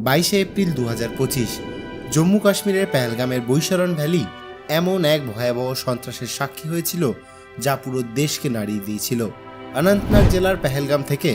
22 April 2025 Jammu কাশ্মীরের পেহেলগামের Baisaran valley এমন এক ভয়াবহ সন্ত্রাসের সাক্ষী হয়েছিল যা পুরো দেশকে নাড়িয়ে দিয়েছিল। অনন্তনাগ জেলার পেহেলগাম থেকে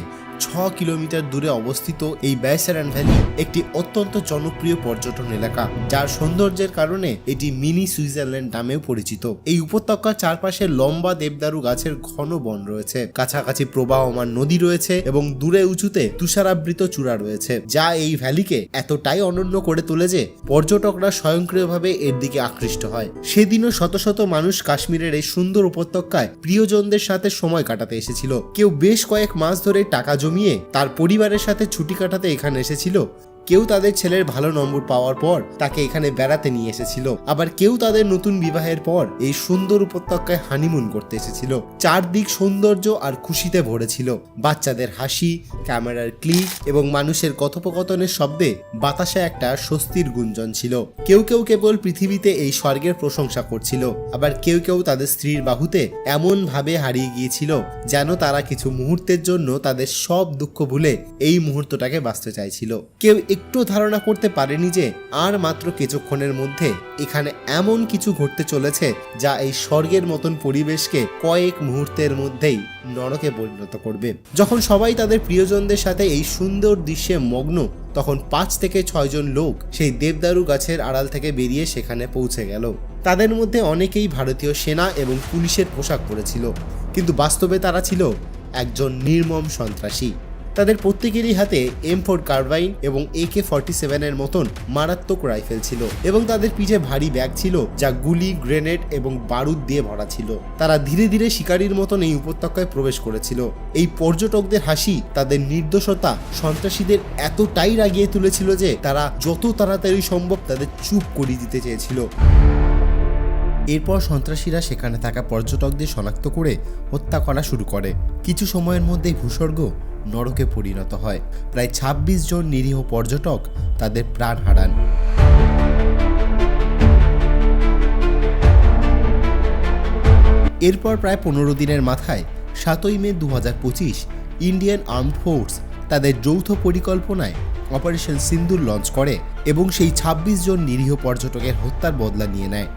6 কিলোমিটার দূরে অবস্থিত এই বৈশারণ ভ্যালি একটি অত্যন্ত জনপ্রিয় পর্যটন এলাকা, যার সৌন্দর্যের কারণে এটি মিনি সুইজারল্যান্ড নামেও পরিচিত। এই উপত্যকার চারপাশে লম্বা দেবদারু গাছের ঘন বন রয়েছে, কাছাকাছি প্রবাহমান নদী রয়েছে এবং দূরে উঁচুতে তুষারাবৃত চূড়া রয়েছে, যা এই ভ্যালিকে এতটাই অনন্য করে তোলে যে পর্যটকরা স্বয়ংক্রিয়ভাবে এর দিকে আকৃষ্ট হয়। সেদিনও শত শত মানুষ কাশ্মীরের এই সুন্দর উপত্যকায় প্রিয়জনদের সাথে সময় কাটাতে এসেছিল। কেউ বেশ কয়েক মাস ধরে টাকা জমিয়ে তার পরিবারের সাথে ছুটি কাটাতে এখানে এসেছিল, কেউ তাদের ছেলের ভালো নম্বর পাওয়ার পর তাকে এখানে বেড়াতে নিয়ে এসেছিল, আবার কেউ তাদের নতুন বিবাহের পর এই সুন্দর উপত্যকায় হানিমুন করতে এসেছিল। চারদিক সৌন্দর্য আর খুশিতে ভরেছিল। বাচ্চাদের হাসি, ক্যামেরার ক্লিক এবং মানুষের কথোপকথনের শব্দে বাতাসে একটা স্বস্তির গুঞ্জন ছিল। কেউ কেউ কেবল পৃথিবীতে এই স্বর্গের প্রশংসা করছিল, আবার কেউ কেউ তাদের স্ত্রীর বাহুতে এমন ভাবে হারিয়ে গিয়েছিল যেন তারা কিছু মুহূর্তের জন্য তাদের সব দুঃখ ভুলে এই মুহূর্তটাকে বাঁচতে চাইছিল। কেউ একটু ধারণা করতে পারেনি যে আর মাত্র কিছুক্ষণের মধ্যে এখানে এমন কিছু ঘটতে চলেছে যা এই স্বর্গের মতন পরিবেশকে কয়েক মুহূর্তের মধ্যেই নরকে পরিণত করবে। যখন সবাই তাদের প্রিয়জনদের সাথে এই সুন্দর দৃশ্যে মগ্ন, তখন 5 থেকে 6 জন লোক সেই দেবদারু গাছের আড়াল থেকে বেরিয়ে সেখানে পৌঁছে গেল। তাদের মধ্যে অনেকেই ভারতীয় সেনা এবং পুলিশের পোশাক পরেছিল, কিন্তু বাস্তবে তারা ছিল একজন নির্মম সন্ত্রাসী। তাদের প্রত্যেকেরই হাতে M4 কার্বাইন এবং AK-47 এর মতন মারাত্মক রাইফেল ছিল এবং তাদের পিঠে ভারী ব্যাগ ছিল যা গুলি, গ্রেনেড এবং বারুদ দিয়ে ভরা ছিল। তারা ধীরে ধীরে শিকারীর মতন এই উপত্যকায় প্রবেশ করেছিল। এই পর্যটকদের হাসি, তাদের নির্দোষতা সন্ত্রাসীদের এতটাই রাগিয়ে তুলেছিল যে তারা যত তাড়াতাড়ি সম্ভব তাদের চুপ করিয়ে দিতে চেয়েছিল। এরপর সন্ত্রাসীরা সেখানে থাকা পর্যটকদের শনাক্ত করে হত্যা করা শুরু করে। কিছু সময়ের মধ্যেই ভূস্বর্গ নরকে পরিণত হয়। প্রায় 26 জন নিরীহ পর্যটক তাদের প্রাণ হারান। এরপর প্রায় 15 দিনের মাথায় 7 মে 2025 ইন্ডিয়ান আর্মড ফোর্স তাদের যৌথ পরিকল্পনায় অপারেশন সিন্দুর লঞ্চ করে এবং সেই 26 জন নিরীহ পর্যটকের হত্যার বদলা নিয়ে নেয়।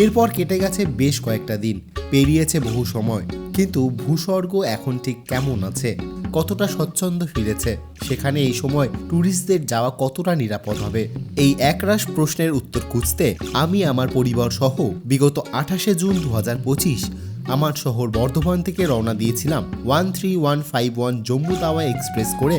এরপর কেটে গেছে বেশ কয়েকটা দিন, পেরিয়েছে বহু সময়, কিন্তু ভূস্বর্গ এখন ঠিক কেমন আছে, কতটা স্বচ্ছন্দ ফিরেছে, সেখানে এই সময় ট্যুরিস্টদের যাওয়া কতটা নিরাপদ হবে, এই একরাশ প্রশ্নের উত্তর খুঁজতে আমি আমার পরিবার সহ বিগত 28 জুন 2025 আমার শহর বর্ধমান থেকে রওনা দিয়েছিলাম 13151 জম্মু তাওয়াই এক্সপ্রেস করে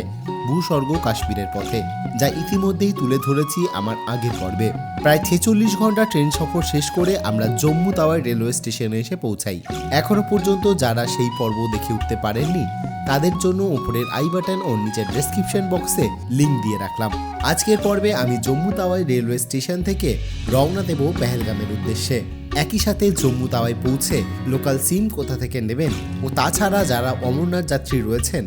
ভূস্বর্গ কাশ্মীরের পথে, যা ইতিমধ্যেই তুলে ধরেছি আমার আগের পর্বে। প্রায় 46 ঘন্টা ট্রেন সফর শেষ করে আমরা জম্মু তাওয়াই রেলওয়ে স্টেশনে এসে পৌঁছাই। এখনো পর্যন্ত যারা সেই পর্ব দেখে উঠতে পারেননি তাদের জন্য উপরের আই বাটন ও নিচের ডেসক্রিপশন বক্সে লিঙ্ক দিয়ে রাখলাম। আজকের পর্বে আমি জম্মু তাওয়াই রেলওয়ে স্টেশন থেকে রওনা দেব পেহেলগামের উদ্দেশ্যে। একই সাথে জম্মু তাওয়াই পৌঁছে লোকাল সিম কোথা থেকে নেবেন ও তাছাড়া যারা অমরনাথ যাত্রী রয়েছেন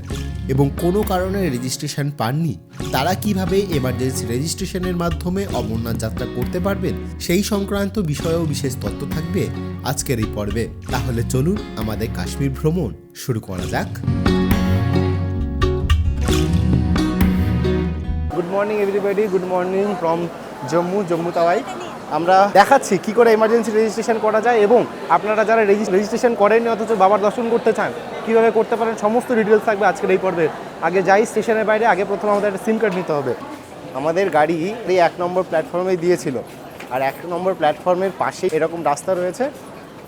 এবং কোনো কারণে রেজিস্ট্রেশন পাননি তারা কিভাবে এমার্জেন্সি রেজিস্ট্রেশনের মাধ্যমে অমরনাথ যাত্রা করতে পারবেন সেই সংক্রান্ত বিষয়েও বিশেষ তথ্য থাকবে আজকের এই পর্বে। তাহলে চলুন আমাদের কাশ্মীর ভ্রমণ শুরু করা যাক। Good morning everybody, good morning from Jammu Tawi. আমরা দেখাচ্ছি কি করে এমার্জেন্সি রেজিস্ট্রেশন করা যায় এবং আপনারা যারা রেজিস্ট্রেশন করেননি অথচ বাবার দর্শন করতে চান কীভাবে করতে পারেন সমস্ত ডিটেলস থাকবে আজকের এই পর্বে। আগে যাই স্টেশনের বাইরে, আগে প্রথমে আমাদের একটা সিম কার্ড নিতে হবে। আমাদের গাড়ি এই 1 নম্বর প্ল্যাটফর্মে দিয়েছিল, আর 1 নম্বর প্ল্যাটফর্মের পাশে এরকম রাস্তা রয়েছে।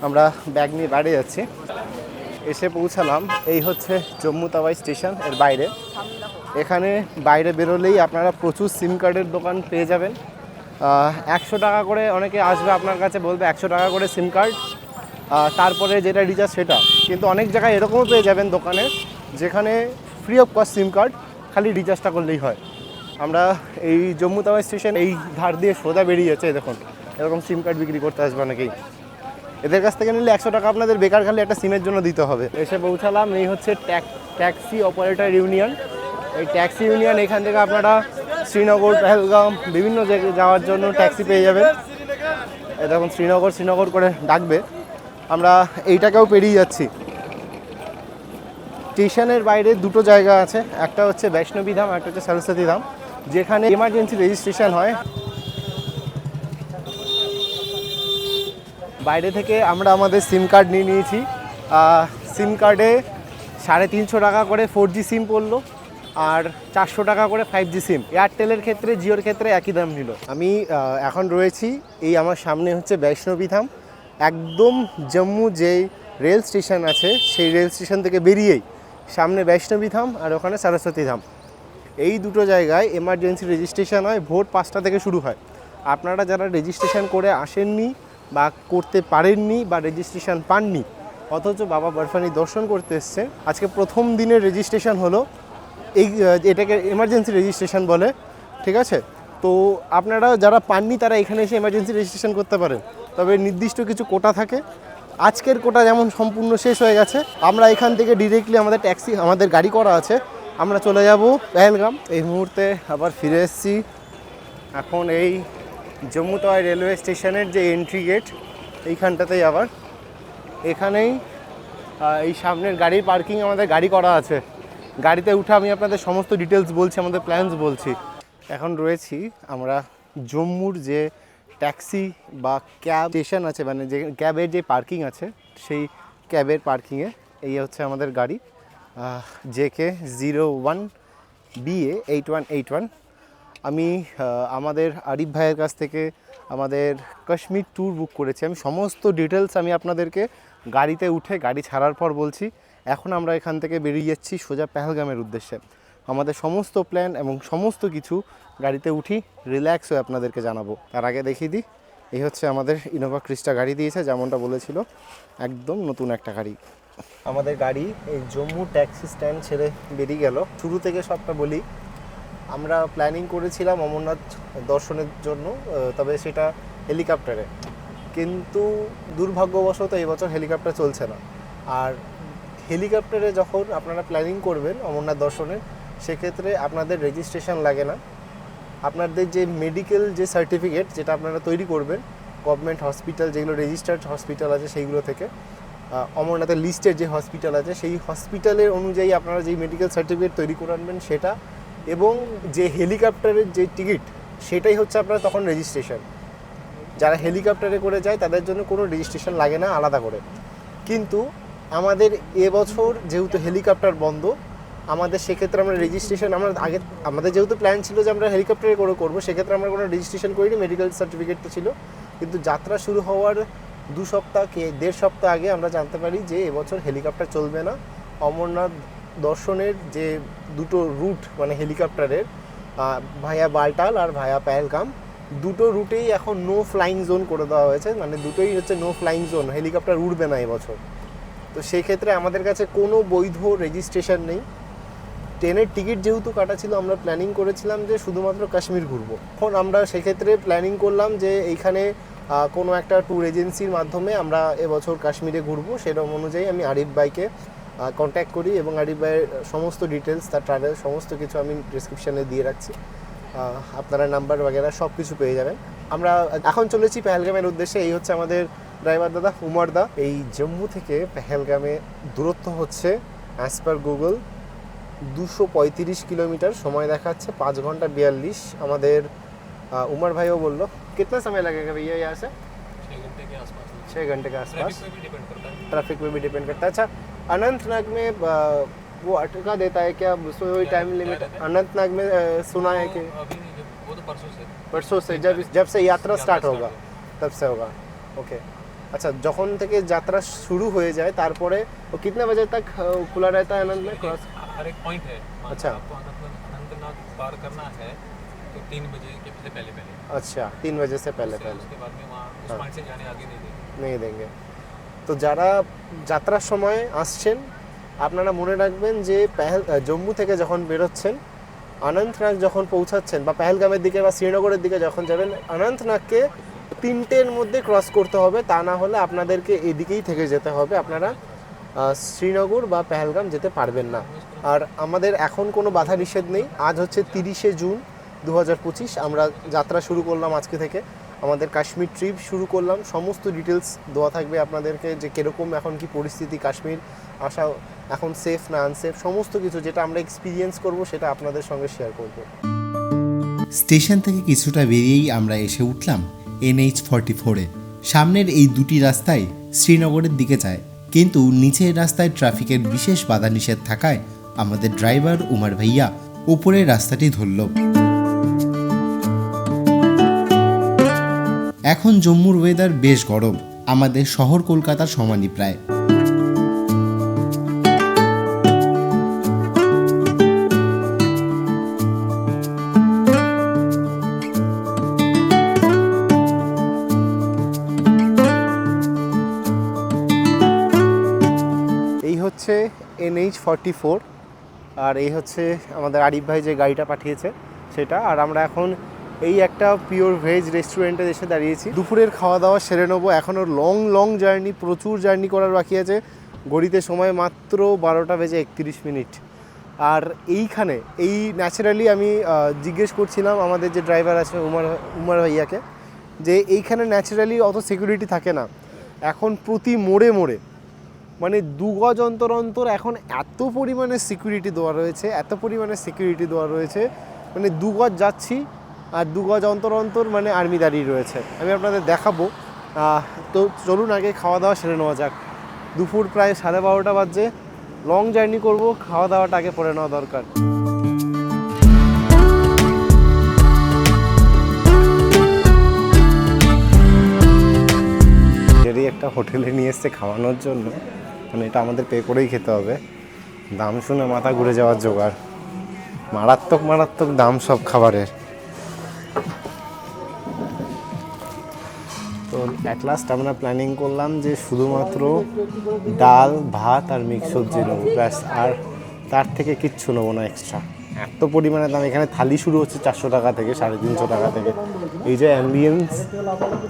আমরা ব্যাগ নিয়ে বাইরে যাচ্ছি, এসে পৌঁছালাম এই হচ্ছে জম্মু তাওয়াই স্টেশন এর বাইরে। এখানে বাইরে বেরোলেই আপনারা প্রচুর সিম কার্ডের দোকান পেয়ে যাবেন। 100 টাকা করে অনেকে আসবে আপনার কাছে, বলবে 100 টাকা করে সিম কার্ড, তারপরে যেটা রিচার্জ সেটা। কিন্তু অনেক জায়গায় এরকমও পেয়ে যাবেন দোকানে যেখানে free of cost SIM card, খালি রিচার্জটা করলেই হয়। আমরা এই জম্মু তাওয়াই স্টেশন এই ধার দিয়ে সোজা বেরিয়ে যাচ্ছে, দেখুন এরকম সিম কার্ড বিক্রি করতে আসবে অনেকেই। এদের কাছ থেকে নিলে 100 টাকা আপনাদের বেকার খালি একটা সিমের জন্য দিতে হবে। এসে পৌঁছালাম এই হচ্ছে ট্যাক্সি অপারেটর ইউনিয়ন। এই ট্যাক্সি ইউনিয়ন, এখান থেকে আপনারা শ্রীনগর, পেহেলগাম বিভিন্ন জায়গায় যাওয়ার জন্য ট্যাক্সি পেয়ে যাবেন। এই দেখুন শ্রীনগর শ্রীনগর করে ডাকবে। আমরা এইটাকেও পেরিয়ে যাচ্ছি। স্টেশনের বাইরে দুটো জায়গা আছে, একটা হচ্ছে বৈষ্ণবী ধাম, একটা হচ্ছে সরস্বতী ধাম, যেখানে এমার্জেন্সি রেজিস্ট্রেশন হয়। বাইরে থেকে আমরা আমাদের সিম কার্ড নিয়ে নিয়েছি। সিম কার্ডে 350 টাকা করে 4G সিম পড়লো, আর 400 টাকা করে 5G সিম। এয়ারটেলের ক্ষেত্রে, জিওর ক্ষেত্রে একই দাম নিল। আমি এখন রয়েছি, এই আমার সামনে হচ্ছে বৈষ্ণবী ধাম। একদম জম্মু যে রেল স্টেশন আছে সেই রেল স্টেশন থেকে বেরিয়েই সামনে বৈষ্ণবী ধাম, আর ওখানে সরস্বতী ধাম। এই দুটো জায়গায় এমার্জেন্সি রেজিস্ট্রেশন হয়, ভোর 5টা থেকে শুরু হয়। আপনারা যারা রেজিস্ট্রেশন করে আসেননি বা করতে পারেননি বা রেজিস্ট্রেশন পাননি, অথচ বাবা বরফানি দর্শন করতে এসছেন, আজকে প্রথম দিনের রেজিস্ট্রেশন হলো। এটাকে এমার্জেন্সি রেজিস্ট্রেশন বলে, ঠিক আছে? তো আপনারা যারা পাননি তারা এখানে এসে এমার্জেন্সি রেজিস্ট্রেশন করতে পারেন, তবে নির্দিষ্ট কিছু কোটা থাকে। আজকের কোটা যেমন সম্পূর্ণ শেষ হয়ে গেছে, আমরা এখান থেকে ডিরেক্টলি আমাদের গাড়ি করা আছে, আমরা চলে যাব পেহেলগাম। এই মুহূর্তে আবার ফিরে এসেছি। এখন এই জম্মু তাওয়াই রেলওয়ে স্টেশনের যে এন্ট্রি গেট, এইখানটাতেই আবার এখানেই এই সামনের গাড়ির পার্কিং আমাদের গাড়ি করা আছে। গাড়িতে উঠে আমি আপনাদের সমস্ত ডিটেলস বলছি, আমাদের প্ল্যানস বলছি। এখন রয়েছি আমরা জম্মুর যে ট্যাক্সি বা ক্যাব স্টেশন আছে, মানে যে ক্যাবের যে পার্কিং আছে সেই ক্যাবের পার্কিংয়ে। এই হচ্ছে আমাদের গাড়ি JK 01 BA 8181। আমি আমাদের আরিফ ভাইয়ের কাছ থেকে আমাদের কাশ্মীর ট্যুর বুক করেছি। আমি সমস্ত ডিটেলস আমি আপনাদেরকে গাড়িতে উঠে গাড়ি ছাড়ার পর বলছি। এখন আমরা এখান থেকে বেরিয়ে যাচ্ছি সোজা পেহেলগামের উদ্দেশ্যে। আমাদের সমস্ত প্ল্যান এবং সমস্ত কিছু গাড়িতে উঠি রিল্যাক্স হয়ে আপনাদেরকে জানাবো। তার আগে দেখিয়ে দিই, এই হচ্ছে আমাদের ইনোভা ক্রিস্টা গাড়ি দিয়েছে, যেমনটা বলেছিল, একদম নতুন একটা গাড়ি। আমাদের গাড়ি এই জম্মু ট্যাক্সি স্ট্যান্ড ছেড়ে বেরিয়ে গেল। শুরু থেকে সবটা বলি, আমরা প্ল্যানিং করেছিলাম অমরনাথ দর্শনের জন্য, তবে সেটা হেলিকপ্টারে, কিন্তু দুর্ভাগ্যবশত এই বছর হেলিকপ্টার চলছে না। আর হেলিকপ্টারে যখন আপনারা প্ল্যানিং করবেন অমরনাথ দর্শনের, সেক্ষেত্রে আপনাদের রেজিস্ট্রেশন লাগে না। আপনাদের যে মেডিকেল যে সার্টিফিকেট যেটা আপনারা তৈরি করবেন গভর্নমেন্ট হসপিটাল, যেগুলো রেজিস্টার্ড হসপিটাল আছে সেইগুলো থেকে, অমরনাথের লিস্টের যে হসপিটাল আছে সেই হসপিটালের অনুযায়ী আপনারা যেই মেডিকেল সার্টিফিকেট তৈরি করে আনবেন সেটা, এবং যে হেলিকপ্টারের যে টিকিট সেটাই হচ্ছে আপনার তখন রেজিস্ট্রেশন। যারা হেলিকপ্টারে করে যায় তাদের জন্য কোনো রেজিস্ট্রেশন লাগে না আলাদা করে। কিন্তু আমাদের এবছর যেহেতু হেলিকপ্টার বন্ধ, আমাদের সেক্ষেত্রে আমরা রেজিস্ট্রেশন, আমাদের যেহেতু প্ল্যান ছিল যে আমরা হেলিকপ্টারে করে করবো, সেক্ষেত্রে আমরা কোনো রেজিস্ট্রেশন করিনি, মেডিকেল সার্টিফিকেট তো ছিল। কিন্তু যাত্রা শুরু হওয়ার 2 সপ্তাহ কি 1.5 সপ্তাহ আগে আমরা জানতে পারি যে এবছর হেলিকপ্টার চলবে না। অমরনাথ দর্শনের যে দুটো রুট মানে হেলিকপ্টারের, ভায়া বালটাল আর ভায়া পেহেলগাম, দুটো রুটেই এখন নো ফ্লাইং জোন করে দেওয়া হয়েছে, মানে দুটোই হচ্ছে নো ফ্লাইং জোন, হেলিকপ্টার উড়বে না এবছর। তো সেই ক্ষেত্রে আমাদের কাছে কোনো বৈধ রেজিস্ট্রেশন নেই। ট্রেনের টিকিট যেহেতু কাটা ছিল, আমরা প্ল্যানিং করেছিলাম যে শুধুমাত্র কাশ্মীর ঘুরবো। এখন আমরা সেক্ষেত্রে প্ল্যানিং করলাম যে এইখানে কোনো একটা ট্যুর এজেন্সির মাধ্যমে আমরা এবছর কাশ্মীরে ঘুরবো। সেরকম অনুযায়ী আমি আরিফ ভাইকে কন্ট্যাক্ট করি, এবং আরিফ ভাইয়ের সমস্ত ডিটেলস, তার ট্রাভেল সমস্ত কিছু আমি ডিসক্রিপশানে দিয়ে রাখছি। আপনারা নাম্বার বগেরা সব কিছু পেয়ে যাবেন। আমরা এখন চলেছি পেহেলগামের উদ্দেশ্যে। এই হচ্ছে আমাদের ড্রাইভার দাদা, উমর দা। এই জম্মু থেকে পেহেলগামে দূরত্ব হচ্ছে অ্যাজ পার গুগল 235 কিলোমিটার, সময় দেখাচ্ছে 5 ঘন্টা 42। আমাদের उमर भाई वो बोल लो कितना समय लगेगा भैया यहाँ से? 6 घंटे के आसपास। ट्रैफिक पे भी डिपेंड करता है। अच्छा, अनंतनाग में वो अटका देता है क्या? कोई टाइम लिमिट अनंतनाग में सुना है कि वो तो परसों से जब से यात्रा स्टार्ट होगा तब से होगा। ओके, अच्छा, যখন থেকে যাত্রা শুরু হয়ে যায় তারপরে वो कितने बजे तक खुला रहता है अनंत में? क्रॉस हर एक पॉइंट है। अच्छा, आपको अनंतनाग पार करना है तो 3 बजे के पहले अच्छा 3 बजे से पहले उसके बाद में वहाँ उस पॉइंट से जाने आगे नहीं देंगे। नहीं देंगे। তো যারা যাত্রার সময় আসছেন আপনারা মনে রাখবেন যে জম্মু থেকে যখন বেরোচ্ছেন, অনন্তনাগ যখন পৌঁছাচ্ছেন বা পেহেলগামের দিকে বা শ্রীনগরের দিকে যখন যাবেন, অনন্তনাগকে 3টের মধ্যে ক্রস করতে হবে, তা না হলে আপনাদেরকে এদিকেই থেকে যেতে হবে, আপনারা শ্রীনগর বা পেহেলগাম যেতে পারবেন না। আর আমাদের এখন কোনো বাধা নিষেধ নেই। আজ হচ্ছে 30শে জুন 2025 আমরা যাত্রা শুরু করলাম আজকে থেকে, আমাদের কাশ্মীর ট্রিপ শুরু করলাম। সমস্ত ডিটেলস দেওয়া থাকবে আপনাদেরকে, যে কীরকম এখন কি পরিস্থিতি, কাশ্মীর আসা এখন সেফ না আনসেফ, সমস্ত কিছু যেটা আমরা এক্সপিরিয়েন্স করব সেটা আপনাদের সঙ্গে শেয়ার করব। স্টেশন থেকে কিছুটা বেরিয়েই আমরা এসে উঠলাম NH44-এ। সামনের এই দুটি রাস্তায় শ্রীনগরের দিকে যায়, কিন্তু নিচের রাস্তায় ট্রাফিকের বিশেষ বাধা নিষেধ থাকায় আমাদের ড্রাইভার উমার ভাইয়া উপরের রাস্তাটি ধরল। এখন জম্মুর ওয়েদার বেশ গরম, আমাদের শহর কলকাতার সমানই প্রায়। এই হচ্ছে NH44 আর এই হচ্ছে আমাদের আরিফ ভাই যে গাড়িটা পাঠিয়েছে সেটা। আর আমরা এখন এই একটা পিওর ভেজ রেস্টুরেন্টে এসে দাঁড়িয়েছি। দুপুরের খাওয়া দাওয়া সেরে নেবো। এখনও লং জার্নি, প্রচুর জার্নি করার বাকি আছে। ঘড়িতে সময় মাত্র 12:31। আর এইখানে এই ন্যাচারালি আমি জিজ্ঞেস করছিলাম আমাদের যে ড্রাইভার আছে উমার ভাইয়াকে, যে এইখানে ন্যাচারালি অত সিকিউরিটি থাকে না। এখন প্রতি মোড়ে মোড়ে মানে 2 গজ অন্তর অন্তর এখন এত পরিমাণে সিকিউরিটি দেওয়া রয়েছে, মানে 2 গজ যাচ্ছি আর 2 গজ অন্তর অন্তর মানে আর্মি দাঁড়িয়ে রয়েছে। আমি আপনাদের দেখাবো। তো চলুন আগে খাওয়া দাওয়া সেরে নেওয়া যাক। দুপুর প্রায় 12:30 বাজছে, লং জার্নি করব, খাওয়া দাওয়াটা আগে করে নেওয়া দরকার। যদি একটা হোটেলে নিয়ে এসছে খাওয়ানোর জন্য, মানে এটা আমাদের পে করেই খেতে হবে। দাম শুনে মাথা ঘুরে যাওয়ার জোগাড়, মারাত্মক দাম সব খাবারের। তো অ্যাট লাস্ট আমরা প্ল্যানিং করলাম যে শুধুমাত্র ডাল ভাত আর মিক্স সবজি নেবো, ব্যাস, আর তার থেকে কিচ্ছু নেবো না এক্সট্রা। এত পরিমাণে দাম, এখানে থালি শুরু হচ্ছে 400 টাকা থেকে, 350 টাকা থেকে। এই যে অ্যাম্বিয়েন্স,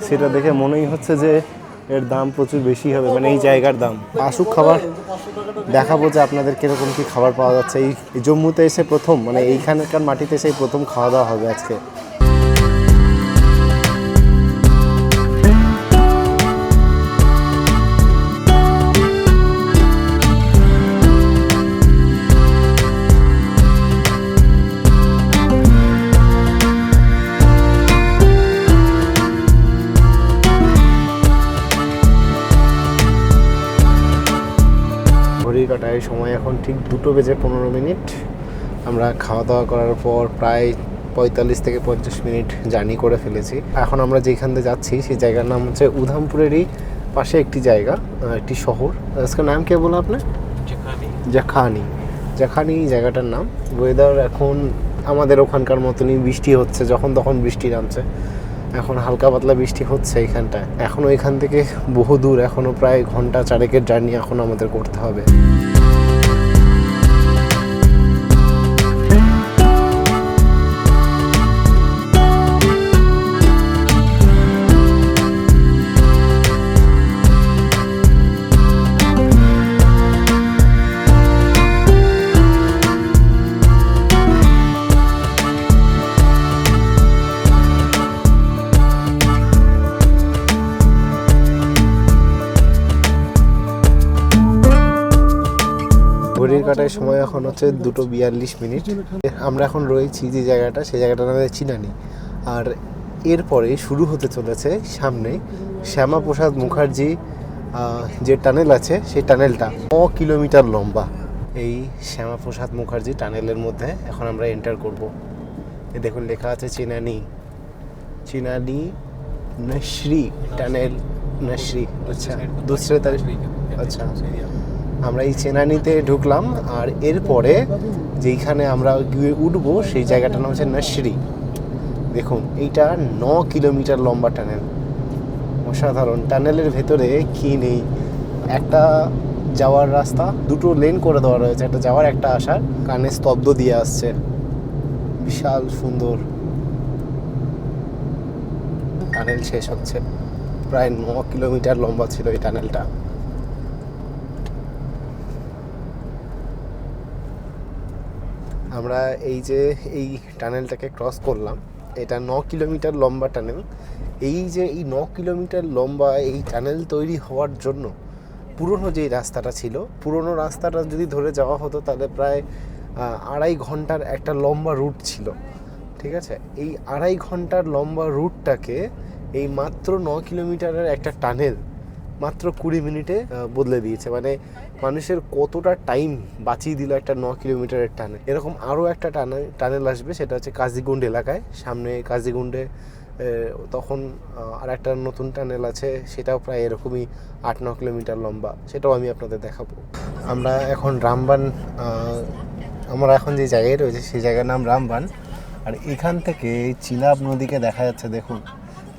সেটা দেখে মনেই হচ্ছে যে এর দাম প্রচুর বেশি হবে, মানে এই জায়গার দাম। আসুক খাবার, দেখাবো যে আপনাদের কীরকম কী খাবার পাওয়া যাচ্ছে। এই জম্মুতে এসে প্রথম, মানে এইখানকার মাটিতে এসে প্রথম খাওয়া দাওয়া হবে আজকে। ঘড়ির কাটায় সময় এখন ঠিক 2:15। আমরা খাওয়া দাওয়া করার পর প্রায় 45 থেকে 50 মিনিট জার্নি করে ফেলেছি। এখন আমরা যেখান দিয়ে যাচ্ছি সেই জায়গার নাম হচ্ছে উধামপুরেরই পাশে একটি জায়গা, একটি শহর। আজকে নাম কে বলো আপনার? জাখানি জায়গাটার নাম। ওয়েদার এখন আমাদের ওখানকার মতনই, বৃষ্টি হচ্ছে, যখন তখন বৃষ্টি নামছে। এখন হালকা পাতলা বৃষ্টি হচ্ছে এইখানটায়। এখনও এখান থেকে বহু দূর, এখনও প্রায় ঘন্টা 4 জার্নি এখন আমাদের করতে হবে। ঘড়ির কাটায় সময় এখন হচ্ছে 2:42। আমরা এখন রয়েছি যে জায়গাটা, সেই জায়গাটার নাম চিনানি। আর এরপরে শুরু হতে চলেছে সামনে শ্যামাপ্রসাদ মুখার্জি যে টানেল আছে, সেই টানেলটা 9 কিলোমিটার লম্বা। এই শ্যামাপ্রসাদ মুখার্জি টানেলের মধ্যে এখন আমরা এন্টার করব। এই দেখুন লেখা আছে চিনানি নশরি টানেল, নশরি। আচ্ছা, দুসরে তারিখ। আচ্ছা, আমরা এই চেনানিতে ঢুকলাম। আর এরপরে যেইখানে আমরা উঠবো সেই জায়গাটার নাম হচ্ছে নশরি। দেখুন এইটা 9 কিলোমিটার লম্বা টানেল, অসাধারণ। টানেলের ভেতরে কি নেই, একটা যাওয়ার রাস্তা, 2টো লেন করে দেওয়া রয়েছে, একটা যাওয়ার একটা আসার। কানে স্তব্ধ দিয়ে আসছে, বিশাল সুন্দর। টানেল শেষ হচ্ছে, প্রায় 9 কিলোমিটার লম্বা ছিল এই টানেলটা। আমরা এই টানেলটাকে ক্রস করলাম। এটা 9 কিলোমিটার লম্বা টানেল। এই 9 কিলোমিটার লম্বা এই টানেল তৈরি হওয়ার জন্য পুরনো যেই রাস্তাটা ছিল, পুরনো রাস্তাটা যদি ধরে যাওয়া হতো তাহলে প্রায় 2.5 ঘন্টার একটা লম্বা রুট ছিল, ঠিক আছে। এই 2.5 ঘন্টার লম্বা রুটটাকে এই মাত্র 9 কিলোমিটারের একটা টানেল মাত্র 20 মিনিটে বদলে দিয়েছে। মানে মানুষের কতটা টাইম বাঁচিয়ে দিল একটা 9 কিলোমিটারের টানেল। এরকম আরও একটা টানেল আসবে, সেটা হচ্ছে কাজিগুন্ড এলাকায়, সামনে কাজিগুন্ডে তখন আর একটা নতুন টানেল আছে, সেটাও প্রায় এরকমই 8-9 কিলোমিটার লম্বা, সেটাও আমি আপনাদের দেখাবো। আমরা এখন আমরা এখন যে জায়গায় রয়েছে সেই জায়গার নাম রামবান। আর এখান থেকে চিনাব নদীকে দেখা যাচ্ছে, দেখুন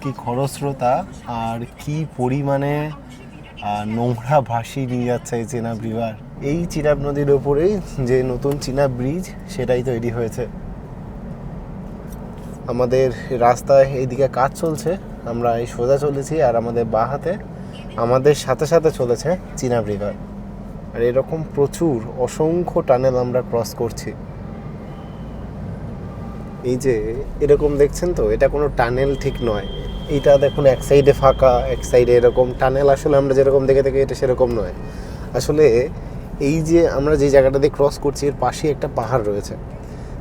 কি খরস্রোতা আর কি পরিমাণে নোংরা ভাসি নিয়ে যাচ্ছে এই চিনাব রিভার। এই চিনাব নদীর ওপরেই যে নতুন চিনাব ব্রিজ সেটাই তৈরি হয়েছে। আমাদের রাস্তায় এইদিকে কাজ চলছে, আমরা এই সোজা চলেছি, আর আমাদের বাঁ হাতে আমাদের সাথে সাথে চলেছে চিনাব রিভার। আর এরকম প্রচুর অসংখ্য টানেল আমরা ক্রস করছি। এই যে এরকম দেখছেন তো, এটা কোনো টানেল ঠিক নয়। এইটা দেখুন এক সাইডে ফাঁকা, এক সাইডে এরকম টানেল। আসলে আমরা যেরকম দেখে থাকি এটা সেরকম নয়। আসলে এই যে আমরা যে জায়গাটা দিয়ে ক্রস করছি এর পাশে একটা পাহাড় রয়েছে,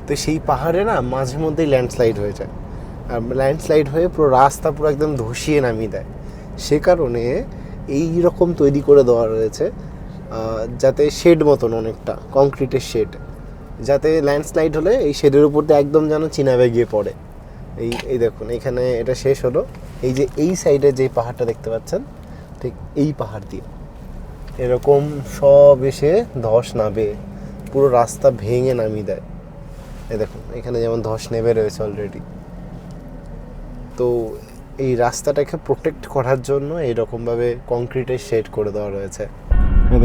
তো সেই পাহাড়ে না মাঝে মধ্যেই ল্যান্ডস্লাইড হয়ে যায়, আর ল্যান্ডস্লাইড হয়ে পুরো রাস্তা পুরো একদম ধসিয়ে নামিয়ে দেয়। সে কারণে এই রকম তৈরি করে দেওয়া রয়েছে যাতে শেড মতন, অনেকটা কংক্রিটের শেড, যাতে ল্যান্ডস্লাইড হলে এই শেডের উপর দিয়ে একদম যেন চিনাবে গিয়ে পড়ে। এই দেখুন এখানে এটা শেষ হলো। এই যে এই সাইডে যে পাহাড়টা দেখতে পাচ্ছেন, ঠিক এই পাহাড় দিয়ে এরকম সব এসে ধস নাবে, পুরো রাস্তা ভেঙে নামিয়ে দেয়। এই দেখুন এখানে যেমন ধস নেমে রয়েছে অলরেডি। তো এই রাস্তাটাকে প্রোটেক্ট করার জন্য এইরকমভাবে কংক্রিটের শেড করে দেওয়া রয়েছে।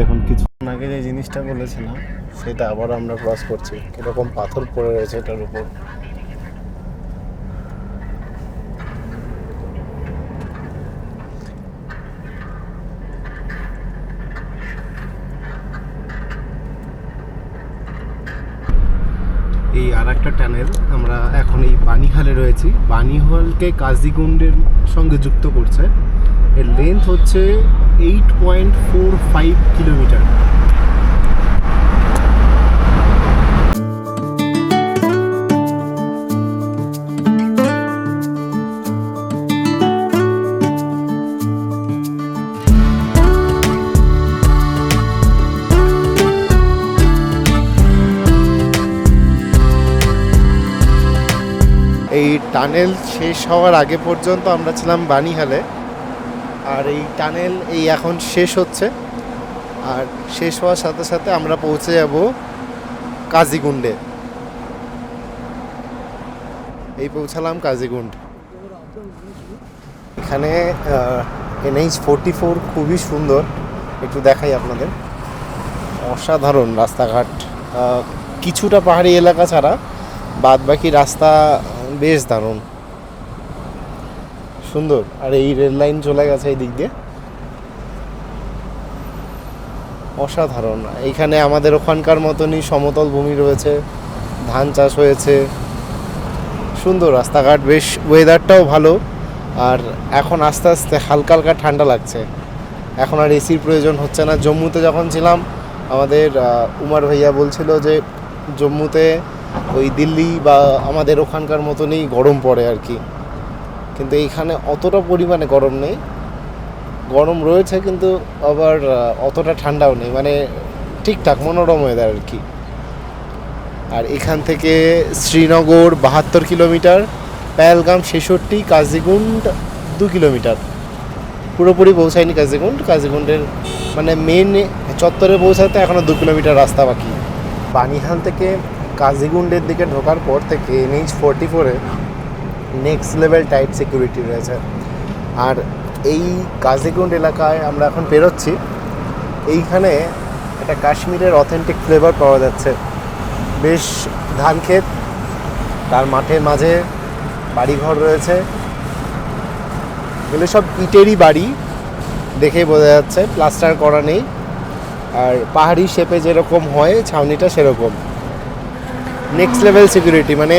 দেখুন কিছুক্ষণ আগে যে জিনিসটা বলেছিলাম সেটা আবার আমরা ক্রস করছি, কীরকম পাথর পড়ে রয়েছে এটার উপর। এই আর একটা টানেল, আমরা এখন এই বানিহালে রয়েছি। বানিহালকে কাজিগুন্ডের সঙ্গে যুক্ত করছে। এর লেন্থ হচ্ছে 8.45 কিলোমিটার। এই টানেল শেষ হওয়ার আগে পর্যন্ত আমরা ছিলাম বানিহালে, আর এই টানেল এই এখন শেষ হচ্ছে, আর শেষ হওয়ার সাথে সাথে আমরা পৌঁছে যাব কাজিগুন্ডে। এই পৌঁছালাম কাজিগুন্ড। এখানে NH-44 খুবই সুন্দর, একটু দেখাই আপনাদের। অসাধারণ রাস্তাঘাট, কিছুটা পাহাড়ি এলাকা ছাড়া বাদ বাকি রাস্তা বেশ দারুণ সুন্দর। আর এই রেল লাইন চলে গেছে এই দিক দিয়ে, অসাধারণ। এইখানে আমাদের ওখানকার মতনই সমতল ভূমি রয়েছে, ধান চাষ হয়েছে, সুন্দর রাস্তাঘাট, বেশ ওয়েদারটাও ভালো। আর এখন আস্তে আস্তে হালকা হালকা ঠান্ডা লাগছে, এখন আর এসির প্রয়োজন হচ্ছে না। জম্মুতে যখন ছিলাম আমাদের উমার ভাইয়া বলছিল যে জম্মুতে ওই দিল্লি বা আমাদের ওখানকার মতনই গরম পড়ে আর কি, কিন্তু এইখানে অতটা পরিমাণে গরম নেই, গরম রয়েছে কিন্তু আবার অতটা ঠান্ডাও নেই, মানে ঠিকঠাক মনোরম ওয়েদার আর কি। আর এখান থেকে শ্রীনগর 72 কিলোমিটার, পেহেলগাম 66, কাজিগুন্ড 2 কিলোমিটার। পুরোপুরি পৌঁছায়নি কাজিগুন্ডের মানে মেন চত্বরে পৌঁছাতে এখনও 2 কিলোমিটার রাস্তা বাকি। বানিহাল থেকে কাজিগুন্ডের দিকে ঢোকার পর থেকে NH-44-এ নেক্সট লেভেল টাইট সিকিউরিটি রয়েছে। আর এই কাজিগুন্ড এলাকায় আমরা এখন পেরোচ্ছি। এইখানে একটা কাশ্মীরের অথেন্টিক ফ্লেভার পাওয়া যাচ্ছে। বেশ ধান ক্ষেত, তার মাঠের মাঝে বাড়িঘর রয়েছে, এগুলো সব ইটেরই বাড়ি, দেখেই বোঝা যাচ্ছে প্লাস্টার করা নেই। আর পাহাড়ি শেপে যেরকম হয় ছাউনিটা সেরকম। নেক্সট লেভেল সিকিউরিটি, মানে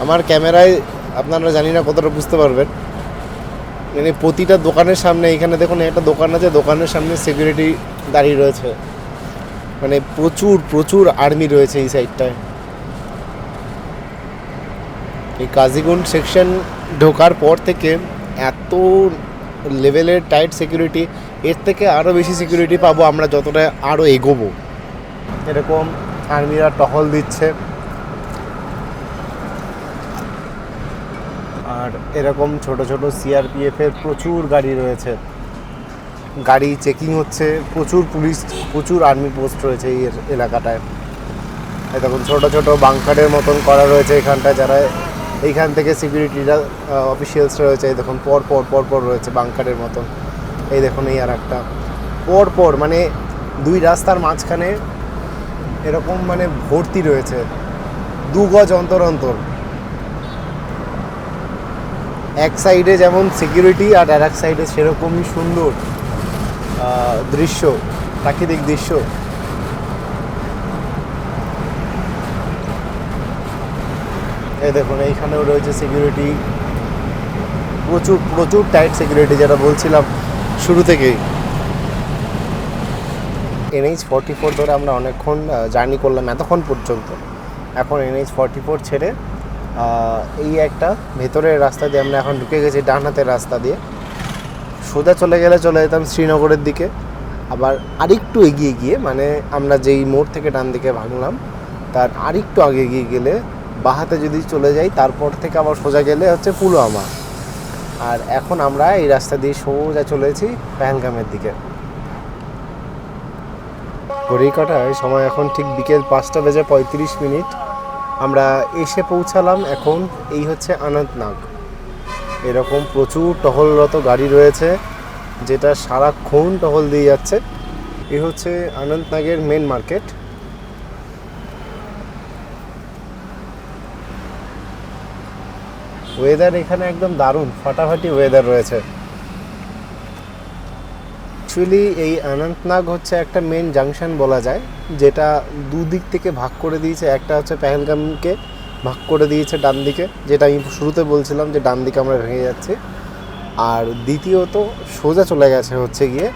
আমার ক্যামেরায় আপনারা জানি না কতটা বুঝতে পারবেন, মানে প্রতিটা দোকানের সামনে, এখানে দেখুন একটা দোকান আছে, দোকানের সামনে সিকিউরিটি দাঁড়িয়ে রয়েছে, মানে প্রচুর প্রচুর আর্মি রয়েছে এই সাইডটায়। এই কাজিগুন্ড সেকশন ঢোকার পর থেকে এত লেভেলের টাইট সিকিউরিটি, এর থেকে আরও বেশি সিকিউরিটি পাবো আমরা যতটা আরও এগোবো। এরকম আর্মিরা টহল দিচ্ছে, আর এরকম ছোট ছোট সিআরপিএফের প্রচুর গাড়ি রয়েছে, গাড়ি চেকিং হচ্ছে, প্রচুর পুলিশ, প্রচুর আর্মি পোস্ট রয়েছে এই এলাকাটায়। এই দেখুন ছোট ছোট বাংকারের মতন করা রয়েছে এখানটায়, যারা এইখান থেকে সিকিউরিটিরা অফিসিয়ালস রয়েছে, এই দেখুন পর পর পর পর রয়েছে বাংকারের মতন। এই দেখুন এই আর একটা পর পর, মানে দুই রাস্তার মাঝখানে এরকম মানে ভর্তি রয়েছে, 2 গজ অন্তর অন্তর। এক সাইডে যেমন সিকিউরিটি আর এক সাইডে সেরকমই সুন্দর দৃশ্য, প্রাকৃতিক দৃশ্য। এই দেখুন এইখানেও রয়েছে সিকিউরিটি, প্রচুর প্রচুর টাইট সিকিউরিটি, যেটা বলছিলাম শুরু থেকেই। NH-44 ধরে আমরা অনেকক্ষণ জার্নি করলাম এতক্ষণ পর্যন্ত। এখন NH-44 ছেড়ে এই একটা ভেতরের রাস্তা দিয়ে আমরা এখন ঢুকে গেছি, ডান হাতের রাস্তা দিয়ে। সোজা চলে গেলে চলে যেতাম শ্রীনগরের দিকে, আবার আরেকটু এগিয়ে গিয়ে, মানে আমরা যেই মোড় থেকে ডান দিকে ভাঙলাম তার আরেকটু আগে গিয়ে গেলে বাহাতে যদি চলে যাই, তারপর থেকে আবার সোজা গেলে হচ্ছে পুলওয়ামা। আর এখন আমরা এই রাস্তা দিয়ে সোজা চলেছি পেহেলগামের দিকে। ঘড়ি কাটায় সময় এখন ঠিক বিকেল 5:35। আমরা এসে পৌঁছালাম এখন, এই হচ্ছে অনন্তনাগ। এরকম প্রচুর টহলরত গাড়ি রয়েছে, যেটা সারাক্ষণ টহল দিয়ে যাচ্ছে। এই হচ্ছে অনন্তনাগের মেন মার্কেট। ওয়েদার এখানে একদম দারুণ, ফাটাফাটি ওয়েদার রয়েছে। অ্যাকচুয়ালি এই অনন্তনাগ হচ্ছে একটা মেন জাংশন বলা যায়, যেটা দুদিক থেকে ভাগ করে দিয়েছে। একটা হচ্ছে পেহেলগামকে ভাগ করে দিয়েছে ডান দিকে, যেটা আমি শুরুতে বলছিলাম যে ডান দিকে আমরা ভেঙে যাচ্ছি। আর দ্বিতীয়ত সোজা চলে গেছে হচ্ছে গিয়ে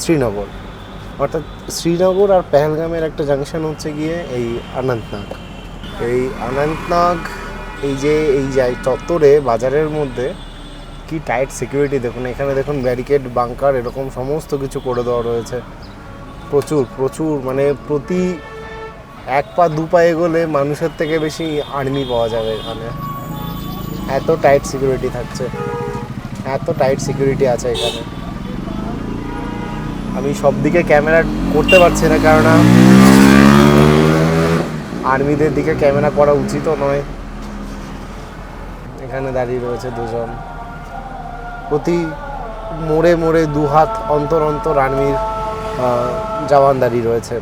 শ্রীনগর, অর্থাৎ শ্রীনগর আর পেহেলগামের একটা জাংশন হচ্ছে গিয়ে এই অনন্তনাগ। এই অনন্তনাগ এই যে চত্বরে বাজারের মধ্যে কি টাইট সিকিউরিটি দেখুন। এখানে দেখুন ব্যারিকেড, বাংকার, এরকম সমস্ত কিছু করে দেওয়া রয়েছে। প্রচুর প্রচুর, মানে প্রতি 1 পা 2 পা এগোলে মানুষের থেকে বেশি আর্মি পাওয়া যাবে এখানে। এত টাইট সিকিউরিটি থাকছে, এত টাইট সিকিউরিটি আছে এখানে। আমি সব দিকে ক্যামেরা করতে পারছি না, কারণ আর্মিদের দিকে ক্যামেরা করা উচিতও নয়। এখানে দাঁড়িয়ে রয়েছে দুজন, প্রতি মোড়ে মোড়ে 2 হাত অন্তর অন্তর আর্মির জওয়ান দাঁড়িয়ে রয়েছে।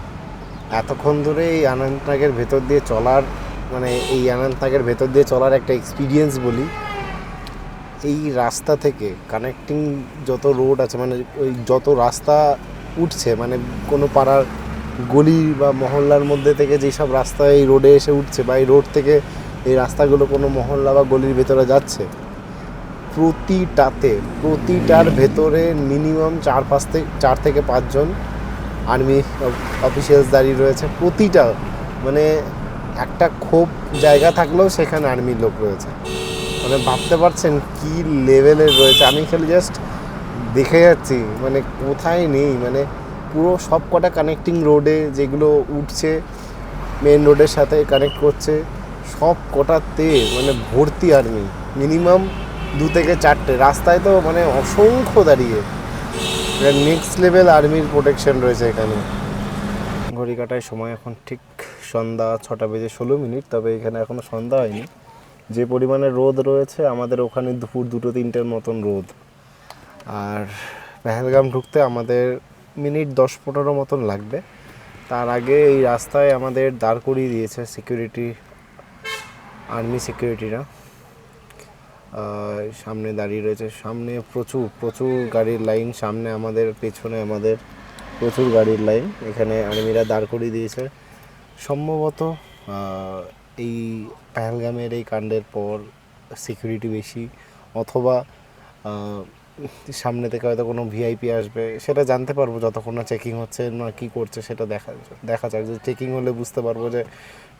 এতক্ষণ ধরে এই অনন্তনাগের ভেতর দিয়ে চলার, মানে এই অনন্তনাগের ভেতর দিয়ে চলার একটা এক্সপিরিয়েন্স বলি। এই রাস্তা থেকে কানেক্টিং যত রোড আছে, মানে ওই যত রাস্তা উঠছে, মানে কোনো পাড়ার গলি বা মহল্লার মধ্যে থেকে যেসব রাস্তা এই রোডে এসে উঠছে, বা এই রোড থেকে এই রাস্তাগুলো কোনো মহল্লা বা গলির ভেতরে যাচ্ছে, প্রতিটার ভেতরে মিনিমাম 4 থেকে 5 জন আর্মি অফিসিয়ালস দাঁড়িয়ে রয়েছে। প্রতিটা, মানে একটা খোপ জায়গা থাকলেও সেখানে আর্মির লোক রয়েছে। মানে ভাবতে পারছেন কি লেভেলের রয়েছে। আমি খালি জাস্ট দেখে যাচ্ছি, মানে কোথায় নেই, মানে পুরো সব কটা কানেক্টিং রোডে যেগুলো উঠছে, মেন রোডের সাথে কানেক্ট করছে, সব কটাতে মানে ভর্তি আর্মি। মিনিমাম 2 থেকে 4টে রাস্তায় তো মানে অসংখ্য দাঁড়িয়ে। নেক্সট লেভেল আর্মির প্রোটেকশন রয়েছে এখানে। ঘড়ি কাটায় সময় এখন ঠিক সন্ধ্যা 6:16। তবে এখানে এখনও সন্ধ্যা হয়নি। যে পরিমাণে রোদ রয়েছে, আমাদের ওখানে দুপুর 2-3টের মতন রোদ। আর পেহেলগাম ঢুকতে আমাদের মিনিট 10-15 মতন লাগবে। তার আগে এই রাস্তায় আমাদের দাঁড় করিয়ে দিয়েছে সিকিউরিটি, আর্মি সিকিউরিটিরা। সামনে দাঁড়িয়ে রয়েছে, সামনে প্রচুর গাড়ির লাইন, সামনে আমাদের, পেছনে আমাদের, প্রচুর গাড়ির লাইন। এখানে আর্মিরা দাঁড় করিয়ে দিয়েছে। সম্ভবত এই পেহেলগামের এই কাণ্ডের পর সিকিউরিটি বেশি, অথবা সামনে থেকে হয়তো কোনো ভিআইপি আসবে, সেটা জানতে পারবো যতক্ষণ না চেকিং হচ্ছে না কী করছে সেটা দেখা যাক। যে চেকিং হলে বুঝতে পারবো যে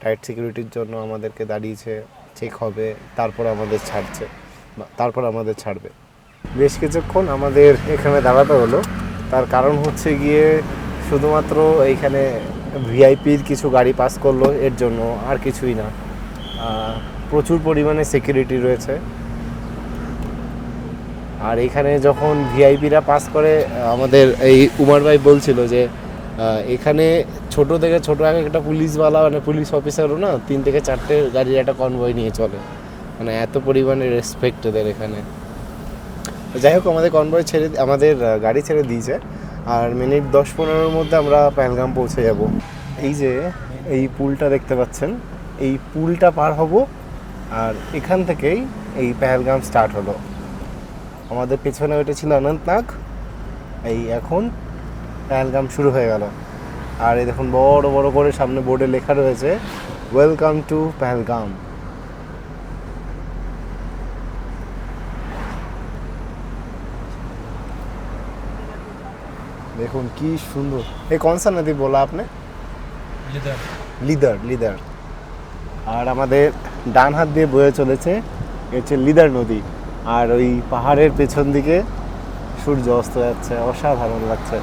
টাইট সিকিউরিটির জন্য আমাদেরকে দাঁড়িয়েছে, চেক হবে, তারপর আমাদের ছাড়বে। বেশ কিছুক্ষণ আমাদের এখানে দাঁড়াতে হলো, তার কারণ হচ্ছে গিয়ে শুধুমাত্র এইখানে ভিআইপির কিছু গাড়ি পাস করলো এর জন্য, আর কিছুই না। প্রচুর পরিমাণে সিকিউরিটি রয়েছে। আর এখানে যখন ভিআইপিরা পাস করে, আমাদের এই উমার ভাই বলছিল যে এখানে ছোট থেকে ছোট একটা পুলিশওয়ালা, মানে পুলিশ অফিসারও না 3 থেকে 4টে গাড়ির একটা কনভয় নিয়ে চলে, মানে এত পরিমাণে রেসপেক্ট এদের এখানে। যাই হোক, আমাদের গাড়ি ছেড়ে দিয়েছে, আর মিনিট 10-15-এর মধ্যে আমরা পেহেলগাম পৌঁছে যাব। এই যে এই পুলটা দেখতে পাচ্ছেন, এই পুলটা পার হব, আর এখান থেকেই এই পেহেলগাম স্টার্ট হলো। আমাদের পেছনে ওইটা ছিল অনন্তনাগ, এই এখন পেহেলগাম শুরু হয়ে গেল। আর এই দেখুন বড় বড় করে সামনে বোর্ডে লেখা রয়েছে, ওয়েলকাম টু পেহেলগাম। দেখুন কি সুন্দর। এই কোন সা নদী বলা আপনি? লিদার। আর আমাদের ডান হাত দিয়ে বয়ে চলেছে হচ্ছে লিদার নদী, আর ওই পাহাড়ের পেছন দিকে সূর্য অস্ত যাচ্ছে, অসাধারণ লাগছে।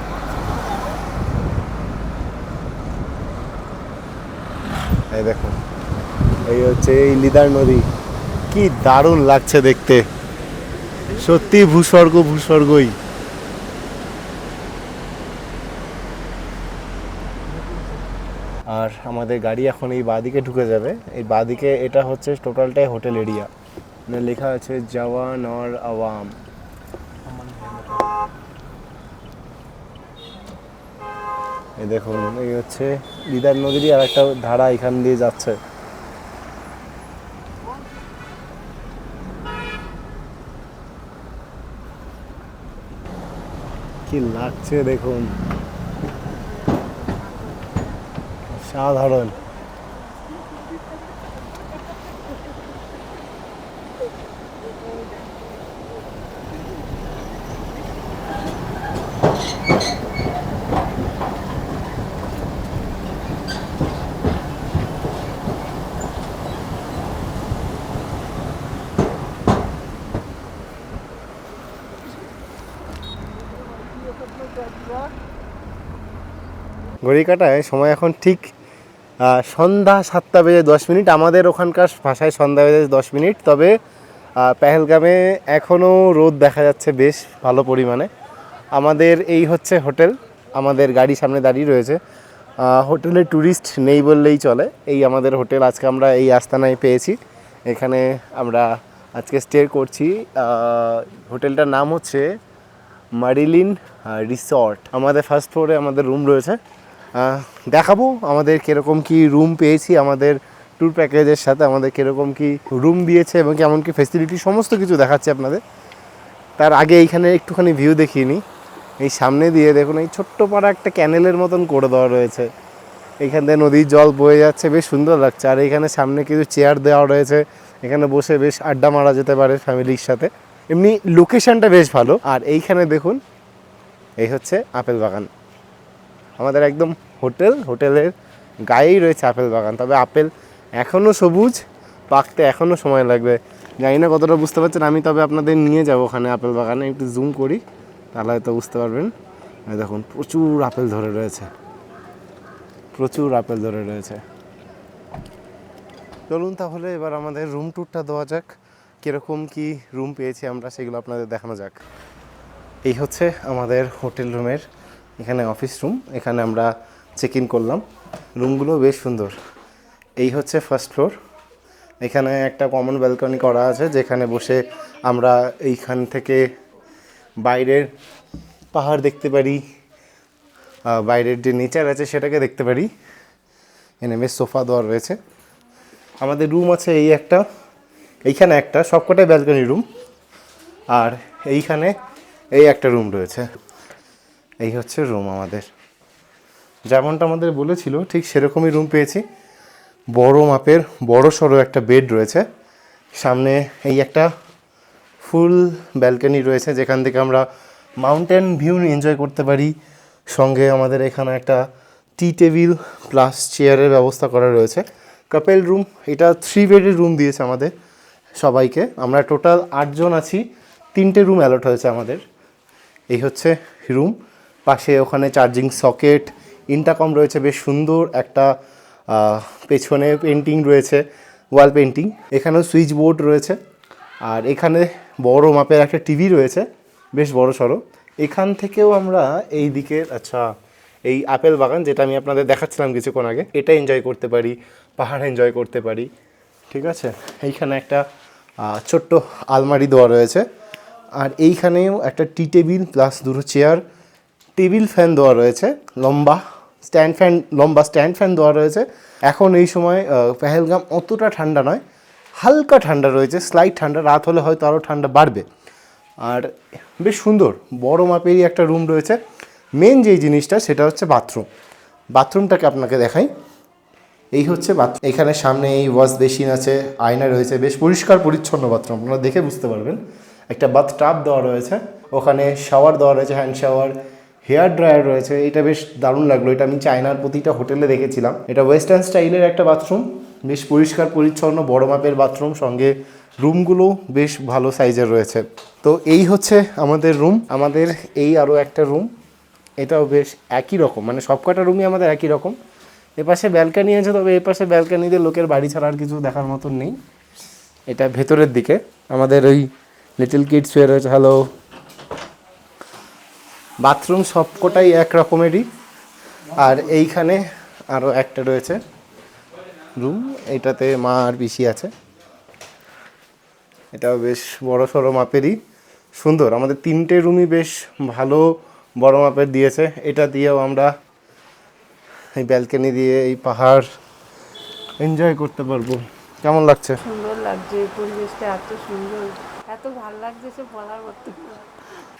এই দেখুন, এই হচ্ছে এই লিদার নদী, কি দারুণ লাগছে দেখতে, সত্যি ভূস্বর্গই। আর আমাদের গাড়ি এখন এই বাঁদিকে ঢুকে যাবে। এই বাঁদিকে এটা হচ্ছে টোটালটাই হোটেল এরিয়া, মানে লেখা আছে জওয়ান और আওয়াম। এই দেখুন, এই হচ্ছে লিদার নদীরই আর একটা ধারা এখান দিয়ে যাচ্ছে। কি লাগছে দেখুন, সাধারণ। ঘড়ি কাটায় সময় এখন ঠিক সন্ধ্যা 7:10, আমাদের ওখানকার ভাষায় সন্ধ্যা বেজে 10। তবে পেহেলগামে এখনও রোদ দেখা যাচ্ছে বেশ ভালো পরিমাণে। আমাদের এই হচ্ছে হোটেল, আমাদের গাড়ি সামনে দাঁড়িয়ে রয়েছে। হোটেলে ট্যুরিস্ট নেই বললেই চলে। এই আমাদের হোটেল, আজকে আমরা এই আস্তানায় পেয়েছি, এখানে আমরা আজকে স্টে করছি। হোটেলটার নাম হচ্ছে মারিলিন রিসর্ট। আমাদের ফার্স্ট ফ্লোরে আমাদের রুম রয়েছে, দেখাবো আমাদের কীরকম কি রুম পেয়েছি, আমাদের ট্যুর প্যাকেজের সাথে আমাদের কীরকম কি রুম দিয়েছে এবং কেমন কি ফেসিলিটি, সমস্ত কিছু দেখাচ্ছি আপনাদের। তার আগে এইখানে একটুখানি ভিউ দেখিয়ে নিই। এই সামনে দিয়ে দেখুন, এই ছোট্ট পাড়া একটা ক্যানেলের মতন করে দেওয়া রয়েছে, এইখান থেকে নদীর জল বয়ে যাচ্ছে, বেশ সুন্দর লাগছে। আর এইখানে সামনে কিছু চেয়ার দেওয়া রয়েছে, এখানে বসে বেশ আড্ডা মারা যেতে পারে ফ্যামিলির সাথে। এমনি লোকেশনটা বেশ ভালো। আর এইখানে দেখুন, এই হচ্ছে আপেল বাগান, আমাদের একদম হোটেলের গায়েই রয়েছে আপেল বাগান। তবে আপেল এখনও সবুজ, পাকতে এখনও সময় লাগবে, জানি না কতটা বুঝতে পারছেন আমি। তবে আপনাদের নিয়ে যাব ওখানে আপেল বাগানে, একটু জুম করি তাহলে হয়তো বুঝতে পারবেন। দেখুন প্রচুর আপেল ধরে রয়েছে। চলুন তাহলে এবার আমাদের রুম ট্যুরটা দেওয়া যাক, কীরকম কি রুম পেয়েছি আমরা সেগুলো আপনাদের দেখানো যাক। এই হচ্ছে আমাদের হোটেল রুমের, এখানে অফিস রুম, এখানে আমরা চেক ইন করলাম। রুমগুলো বেশ সুন্দর। এই হচ্ছে ফার্স্ট ফ্লোর, এখানে একটা কমন ব্যালকনি করা আছে, যেখানে বসে আমরা এইখান থেকে বাইরের পাহাড় দেখতে পারি, বাইরের যে নেচার আছে সেটাকে দেখতে পারি। এখানে বেশ সোফা দেওয়া রয়েছে। আমাদের রুম আছে এইখানে একটা, সবকটাই ব্যালকনি রুম। আর এইখানে এই একটা রুম রয়েছে। এই হচ্ছে রুম আমাদের, যেমনটা আমাদের বলেছিল ঠিক সেরকমই রুম পেয়েছি। বড় মাপের বড় সড়ো একটা বেড রয়েছে। সামনে এই একটা ফুল ব্যালকনি রয়েছে যেখান থেকে আমরা মাউন্টেন ভিউ এনজয় করতে পারি। সঙ্গে আমাদের এখানে একটা টি টেবিল প্লাস চেয়ারের ব্যবস্থা করা রয়েছে। কাপেল রুম, এটা 3 বেডের রুম দিয়েছে আমাদের সবাইকে। আমরা টোটাল 8 জন আছি, 3টে রুম অ্যালট হয়েছে আমাদের। এই হচ্ছে রুম। পাশে ওখানে চার্জিং সকেট, ইন্টারকম রয়েছে, বেশ সুন্দর একটা পেছনে পেন্টিং রয়েছে, ওয়াল পেন্টিং। এখানেও সুইচ বোর্ড রয়েছে। আর এখানে বড় মাপের একটা টিভি রয়েছে, বেশ বড় সড়ো। এখান থেকেও আমরা এই দিকের এই আপেল বাগান, যেটা আমি আপনাদের দেখাচ্ছিলাম কিছুক্ষণ আগে, এটা এনজয় করতে পারি, পাহাড় এনজয় করতে পারি। ঠিক আছে, এইখানে একটা ছোট্ট আলমারি দেওয়া রয়েছে। আর এইখানেও একটা টি টেবিল প্লাস দুটো চেয়ার, টেবিল ফ্যান দেওয়া রয়েছে, লম্বা স্ট্যান্ড ফ্যান দেওয়া রয়েছে। এখন এই সময় পেহেলগাম অতটা ঠান্ডা নয়, হালকা ঠান্ডা রয়েছে, স্লাইট ঠান্ডা। রাত হলে হয়তো আরও ঠান্ডা বাড়বে। আর বেশ সুন্দর বড় মাপেরই একটা রুম রয়েছে। মেন যেই জিনিসটা সেটা হচ্ছে বাথরুমটাকে আপনাকে দেখাই। এই হচ্ছে বাথরুম। এখানে সামনে এই ওয়াশ বেসিন আছে, আয়না রয়েছে, বেশ পরিষ্কার পরিচ্ছন্ন বাথরুম, আপনারা দেখে বুঝতে পারবেন। একটা বাথ টাব দেওয়া রয়েছে, ওখানে শাওয়ার দেওয়া রয়েছে, হ্যান্ড শাওয়ার, হেয়ার ড্রায়ার রয়েছে। এটা বেশ দারুণ লাগলো, এটা আমি চায়নার প্রতিটা হোটেলে দেখেছিলাম। এটা ওয়েস্টার্ন স্টাইলের একটা বাথরুম, বেশ পরিষ্কার পরিচ্ছন্ন বড় মাপের বাথরুম। সঙ্গে রুমগুলো বেশ ভালো সাইজের রয়েছে। তো এই হচ্ছে আমাদের রুম। আমাদের এই আরও একটা রুম, এটাও বেশ একই রকম, মানে সব কটা রুমই আমাদের একই রকম। এপাশে ব্যালকানি আছে, তবে এপাশে ব্যালকানিতে লোকের বাড়ি ছাড়া আর কিছু দেখার মতন নেই। এটা ভেতরের দিকে আমাদের ওই লিটল কিডস শুয়ে রয়েছে। হ্যালো। বাথরুম সবকটাই এক রকমেরই। আর এইখানে আরও একটা রয়েছে রুম, এটাতে মা আর পিসি আছে। এটাও বেশ বড় সড়ো মাপেরই, সুন্দর। আমাদের 3টে রুমই বেশ ভালো বড় মাপের দিয়েছে। এটা দিয়েও আমরা এই ব্যালকনি দিয়ে এই পাহাড় এনজয় করতে পারবো। কেমন লাগছে? সুন্দর লাগছে, পরিবেশটা এত সুন্দর, এত ভালো লাগছে বলার মতো না।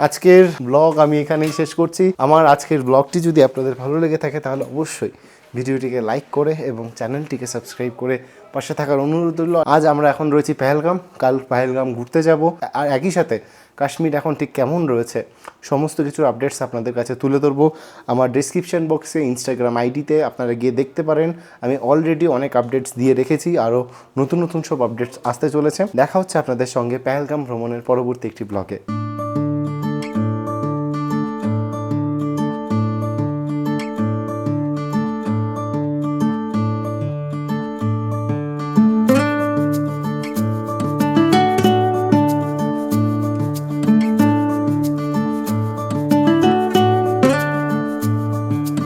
আজকের ব্লগ আমি এখানেই শেষ করছি। আমার আজকের ব্লগটি যদি আপনাদের ভালো লেগে থাকে তাহলে অবশ্যই ভিডিওটিকে লাইক করে এবং চ্যানেলটিকে সাবস্ক্রাইব করে পাশে থাকার অনুরোধ রইল। আজ আমরা এখন রয়েছি পেহেলগাম, কাল পেহেলগাম ঘুরতে যাব। আর একই সাথে কাশ্মীর এখন ঠিক কেমন রয়েছে সমস্ত কিছুর আপডেটস আপনাদের কাছে তুলে ধরবো। আমার ডিসক্রিপশন বক্সে ইনস্টাগ্রাম আইডিতে আপনারা গিয়ে দেখতে পারেন। আমি অলরেডি অনেক আপডেটস দিয়ে রেখেছি, আরও নতুন নতুন সব আপডেটস আসতে চলেছে। দেখা হচ্ছে আপনাদের সঙ্গে পেহেলগাম ভ্রমণের পরবর্তী একটি ব্লগে।